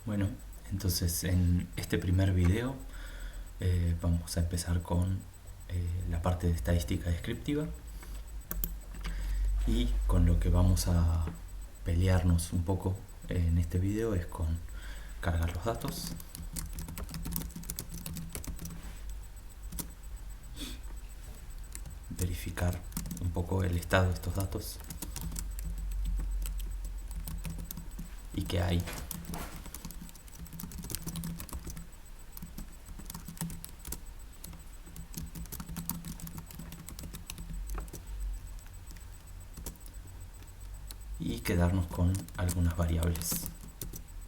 Bueno, entonces en este primer video vamos a empezar con la parte de estadística descriptiva, y con lo que vamos a pelearnos un poco en este video es con cargar los datos, verificar un poco el estado de estos datos y qué hay. Y quedarnos con algunas variables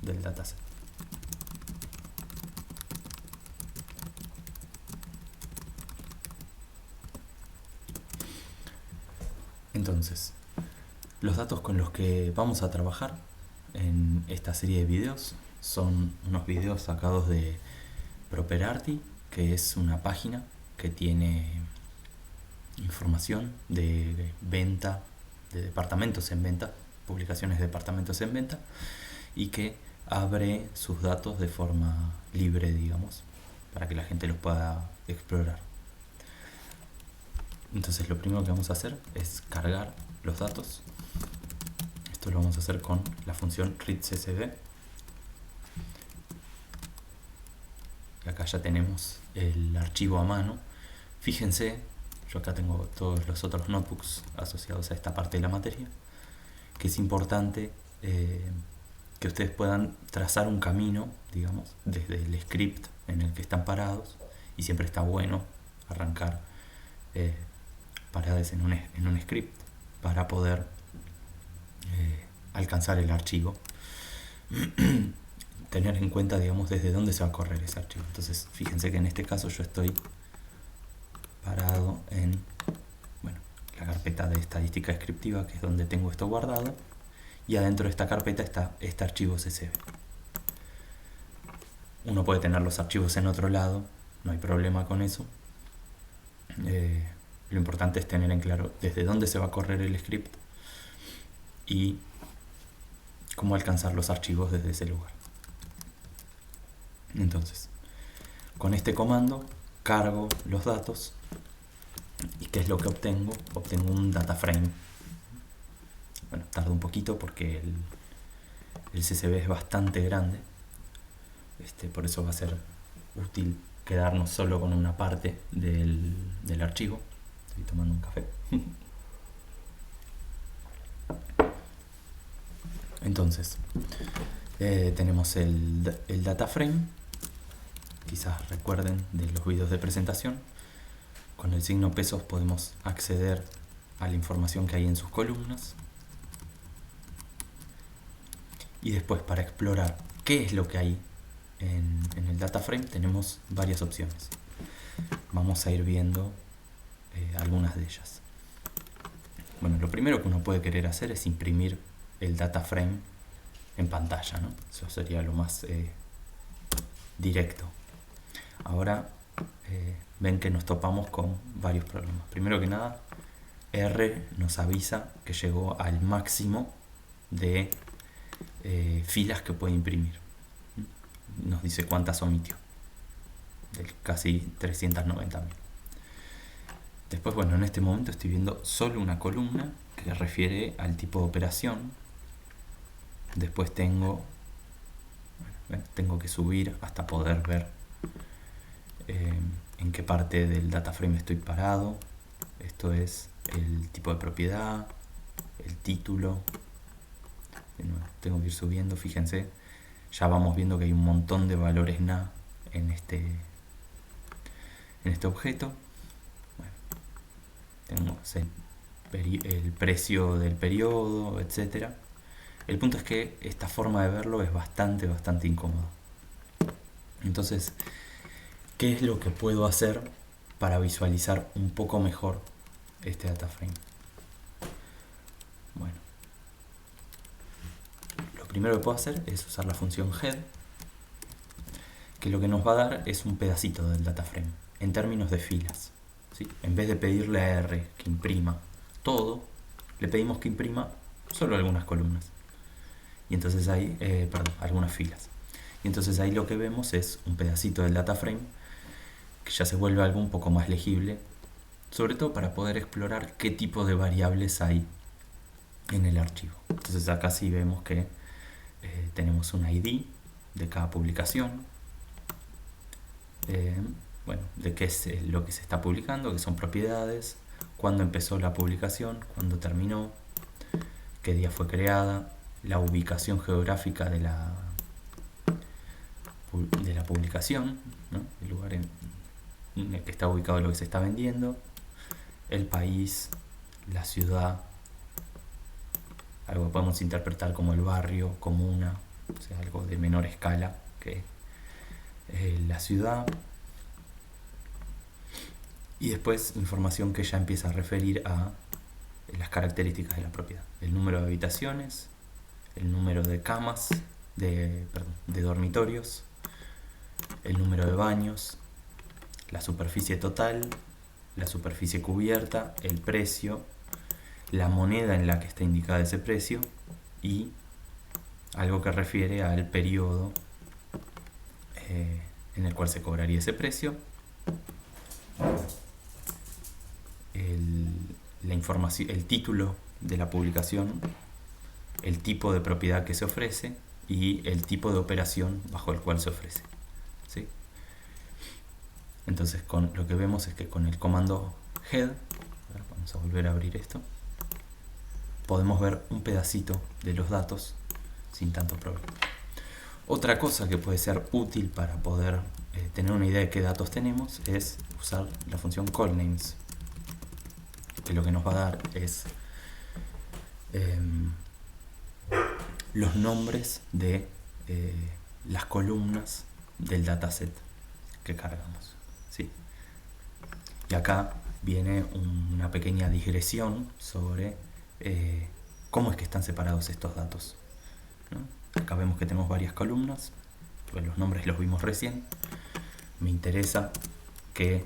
del dataset. Entonces, los datos con los que vamos a trabajar en esta serie de videos son unos videos sacados de Properarty, que es una página que tiene información de venta, de departamentos en venta, publicaciones de departamentos en venta, y que abre sus datos de forma libre, digamos, para que la gente los pueda explorar. Entonces lo primero que vamos a hacer es cargar los datos. Esto lo vamos a hacer con la función readCSV. Y acá ya tenemos el archivo a mano. Fíjense, yo acá tengo todos los otros notebooks asociados a esta parte de la materia, que es importante que ustedes puedan trazar un camino, digamos, desde el script en el que están parados, y siempre está bueno arrancar paradas en un script para poder alcanzar el archivo. Tener en cuenta, digamos, desde dónde se va a correr ese archivo. Entonces, fíjense que en este caso yo estoy parado en la carpeta de estadística descriptiva, que es donde tengo esto guardado, y adentro de esta carpeta está este archivo CSV. Uno puede tener los archivos en otro lado, no hay problema con eso. Lo importante es tener en claro desde dónde se va a correr el script y cómo alcanzar los archivos desde ese lugar. Entonces, con este comando cargo los datos, y ¿qué es lo que obtengo? Obtengo un data frame. Bueno, tarda un poquito porque el CSV es bastante grande, por eso va a ser útil quedarnos solo con una parte del archivo. Estoy tomando un café. Entonces, tenemos el data frame. Quizás recuerden de los videos de presentación. Con el signo pesos podemos acceder a la información que hay en sus columnas. Y después, para explorar qué es lo que hay en el data frame, tenemos varias opciones. Vamos a ir viendo algunas de ellas. Bueno, lo primero que uno puede querer hacer es imprimir el data frame en pantalla, ¿no? Eso sería lo más directo. Ahora ven que nos topamos con varios problemas. Primero que nada, R nos avisa que llegó al máximo de filas que puede imprimir. Nos dice cuántas omitió, de casi 390.000. Después, bueno, en este momento estoy viendo solo una columna que refiere al tipo de operación. Después tengo que subir hasta poder ver en qué parte del data frame estoy parado. Esto es el tipo de propiedad, el título. Tengo que ir subiendo, fíjense, ya vamos viendo que hay un montón de valores NA en este objeto. Bueno, tenemos el precio del periodo, etcétera. El punto es que esta forma de verlo es bastante incómoda. Entonces, ¿qué es lo que puedo hacer para visualizar un poco mejor este data frame? Bueno, lo primero que puedo hacer es usar la función head, que lo que nos va a dar es un pedacito del data frame en términos de filas, ¿sí? En vez de pedirle a R que imprima todo, le pedimos que imprima solo algunas columnas, y entonces hay algunas filas. Y entonces ahí lo que vemos es un pedacito del data frame que ya se vuelve algo un poco más legible, sobre todo para poder explorar qué tipo de variables hay en el archivo. Entonces acá sí vemos que tenemos un ID de cada publicación, bueno, de qué es lo que se está publicando, que son propiedades, cuándo empezó la publicación, cuándo terminó, qué día fue creada, la ubicación geográfica de la publicación, ¿no? El lugar en el que está ubicado lo que se está vendiendo, el país, la ciudad, algo que podemos interpretar como el barrio, comuna, o sea, algo de menor escala que la ciudad, y después información que ya empieza a referir a las características de la propiedad, el número de habitaciones, el número de camas, de dormitorios, el número de baños, la superficie total, la superficie cubierta, el precio, la moneda en la que está indicada ese precio y algo que refiere al periodo en el cual se cobraría ese precio, la información, el título de la publicación, el tipo de propiedad que se ofrece y el tipo de operación bajo el cual se ofrece, ¿sí? Entonces lo que vemos es que con el comando head, vamos a volver a abrir esto, podemos ver un pedacito de los datos sin tanto problema. Otra cosa que puede ser útil para poder tener una idea de qué datos tenemos es usar la función callnames, que lo que nos va a dar es los nombres de las columnas del dataset que cargamos, ¿sí? Y acá viene una pequeña digresión sobre cómo es que están separados estos datos, ¿no? Acá vemos que tenemos varias columnas, pues los nombres los vimos recién. Me interesa que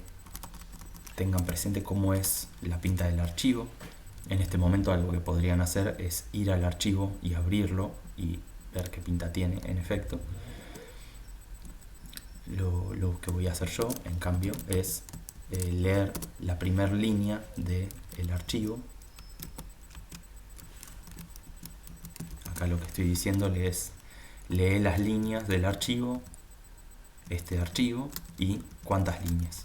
tengan presente cómo es la pinta del archivo. En este momento algo que podrían hacer es ir al archivo y abrirlo y ver qué pinta tiene en efecto. Lo que voy a hacer yo, en cambio, es leer la primera línea del archivo. Acá lo que estoy diciéndole es: lee las líneas del archivo, este archivo, y cuántas líneas.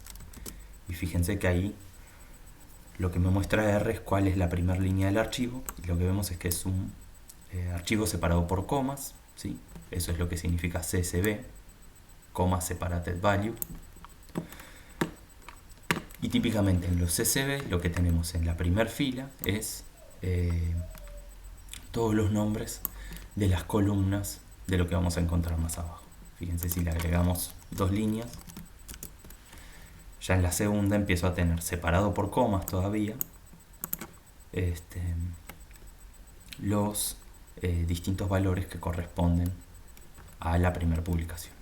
Y fíjense que ahí lo que me muestra R es cuál es la primera línea del archivo, y lo que vemos es que es un archivo separado por comas, ¿sí? Eso es lo que significa CSV, comma separated value. Y típicamente en los CSV lo que tenemos en la primera fila es todos los nombres de las columnas de lo que vamos a encontrar más abajo. Fíjense, si le agregamos 2 líneas, ya en la segunda empiezo a tener separado por comas todavía los distintos valores que corresponden a la primera publicación.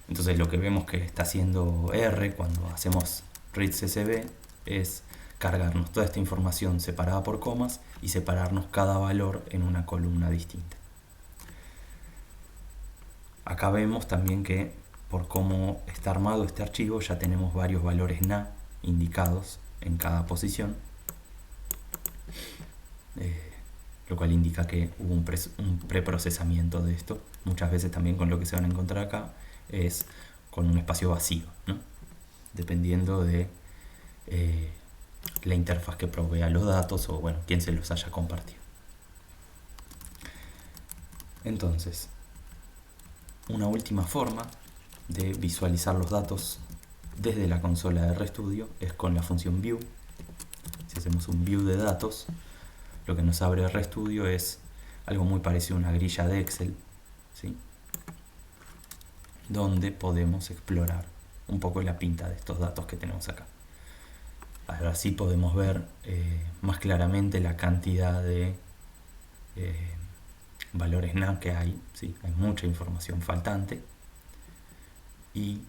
Entonces lo que vemos que está haciendo R cuando hacemos read CSV es cargarnos toda esta información separada por comas y separarnos cada valor en una columna distinta. Acá vemos también que por cómo está armado este archivo ya tenemos varios valores NA indicados en cada posición, lo cual indica que hubo un preprocesamiento de esto. Muchas veces también con lo que se van a encontrar acá es con un espacio vacío, ¿no? Dependiendo de la interfaz que provea los datos o bueno, quién se los haya compartido. Entonces, una última forma de visualizar los datos desde la consola de RStudio es con la función view. Si hacemos un view de datos, lo que nos abre RStudio es algo muy parecido a una grilla de Excel, ¿sí? Donde podemos explorar un poco la pinta de estos datos que tenemos acá. Ahora sí podemos ver más claramente la cantidad de valores NA que hay, ¿sí? Hay mucha información faltante y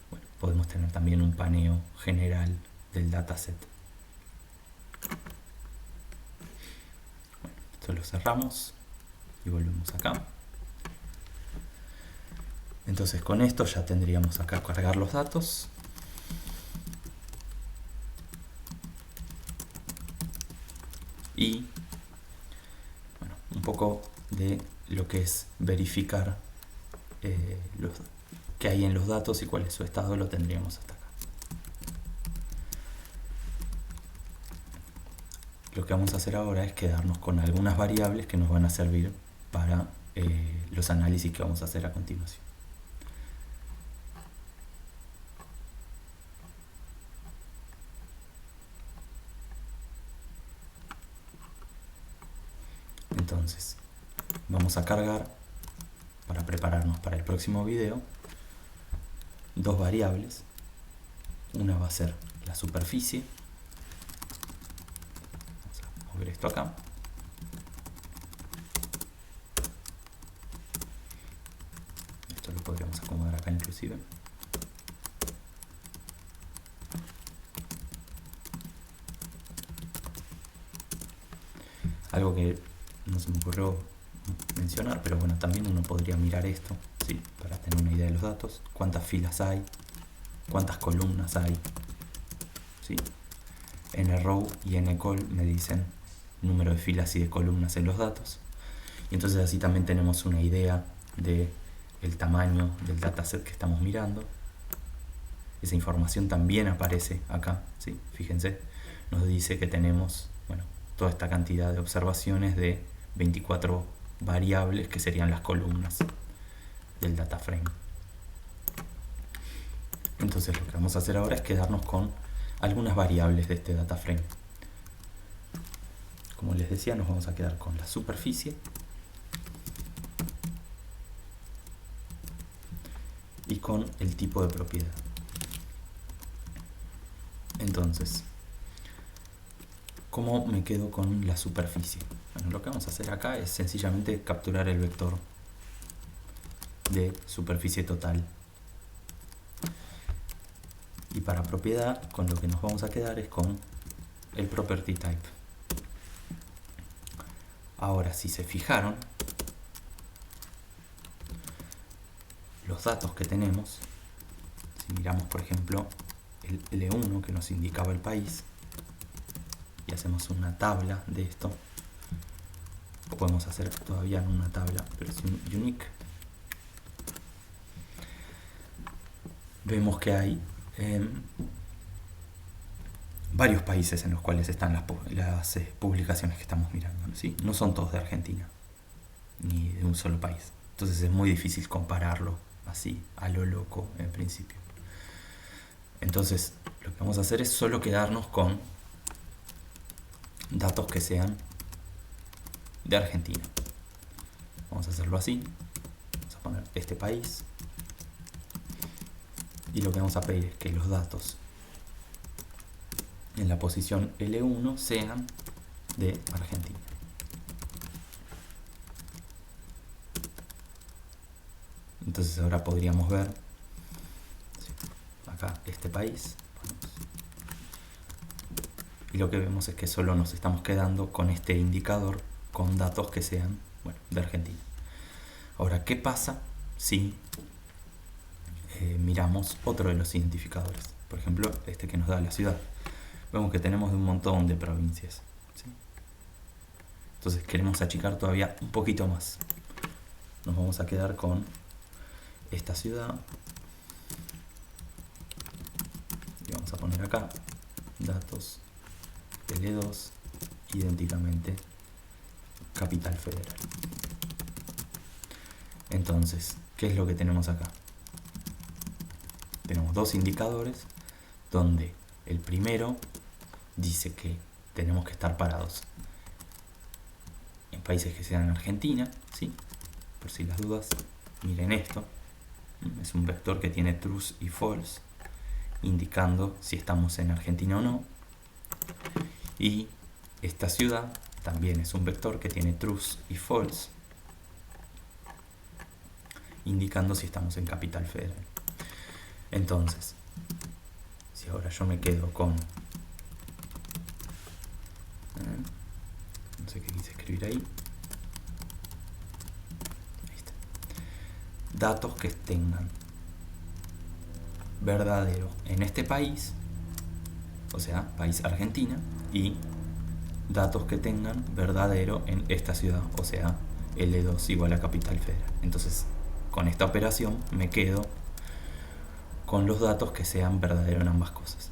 bueno, podemos tener también un paneo general del dataset. Bueno, esto lo cerramos y volvemos acá. Entonces con esto ya tendríamos acá cargar los datos. Y bueno, un poco de lo que es verificar qué hay en los datos y cuál es su estado, lo tendríamos hasta acá. Lo que vamos a hacer ahora es quedarnos con algunas variables que nos van a servir para los análisis que vamos a hacer a continuación. Entonces, vamos a cargar, para prepararnos para el próximo video, dos variables. Una va a ser la superficie. Vamos a mover esto acá. Esto lo podríamos acomodar acá inclusive. Algo que no se me ocurrió mencionar, pero bueno, también uno podría mirar esto, ¿sí? Para tener una idea de los datos. Cuántas filas hay, cuántas columnas hay, ¿sí? NRow y NCol me dicen número de filas y de columnas en los datos. Y entonces así también tenemos una idea de el tamaño del dataset que estamos mirando. Esa información también aparece acá, ¿sí? Fíjense, nos dice que tenemos, bueno, toda esta cantidad de observaciones de 24 variables que serían las columnas del data frame. Entonces lo que vamos a hacer ahora es quedarnos con algunas variables de este data frame. Como les decía, nos vamos a quedar con la superficie y con el tipo de propiedad. Entonces, ¿cómo me quedo con la superficie? Bueno, lo que vamos a hacer acá es sencillamente capturar el vector de superficie total. Y para propiedad, con lo que nos vamos a quedar es con el property type. Ahora, si se fijaron, los datos que tenemos, si miramos por ejemplo el L1 que nos indicaba el país, y hacemos una tabla de esto, o podemos hacer todavía no una tabla, pero es un unique, vemos que hay varios países en los cuales están las publicaciones que estamos mirando, ¿sí? No son todos de Argentina, ni de un solo país. Entonces es muy difícil compararlo así, a lo loco, en principio. Entonces, lo que vamos a hacer es solo quedarnos con datos que sean de Argentina. Vamos a hacerlo así. Vamos a poner este país. Y lo que vamos a pedir es que los datos en la posición L1 sean de Argentina. Entonces ahora podríamos ver, acá este país, y lo que vemos es que solo nos estamos quedando con este indicador con datos que sean, bueno, de Argentina. Ahora, ¿qué pasa si miramos otro de los identificadores? Por ejemplo, este que nos da la ciudad. Vemos que tenemos un montón de provincias, ¿sí? Entonces queremos achicar todavía un poquito más. Nos vamos a quedar con esta ciudad y vamos a poner acá datos L2, idénticamente Capital Federal. Entonces, ¿qué es lo que tenemos acá? Tenemos dos indicadores donde el primero dice que tenemos que estar parados en países que sean Argentina, ¿sí? Por si las dudas, miren esto. Es un vector que tiene true y false, indicando si estamos en Argentina o no. Y esta ciudad también es un vector que tiene true y false, indicando si estamos en Capital Federal. Entonces, si ahora yo me quedo con... no sé qué quise escribir ahí. Ahí está. datos que tengan verdadero en este país, o sea, país Argentina, y datos que tengan verdadero en esta ciudad, o sea, L2 igual a Capital Federal. Entonces, con esta operación me quedo con los datos que sean verdaderos en ambas cosas.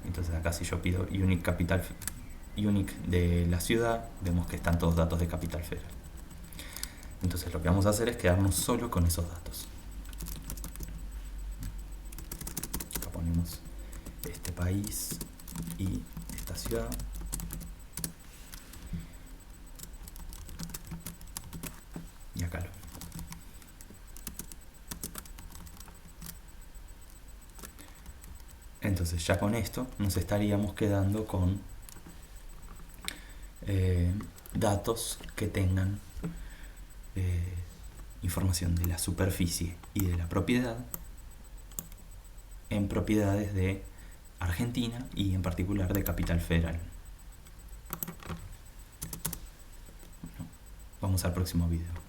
Entonces acá si yo pido unique de la ciudad, vemos que están todos datos de Capital Federal. Entonces lo que vamos a hacer es quedarnos solo con esos datos. Acá ponemos este país y esta ciudad. Y acá lo. Entonces ya con esto nos estaríamos quedando con datos que tengan información de la superficie y de la propiedad en propiedades de Argentina y en particular de Capital Federal. Bueno, vamos al próximo video.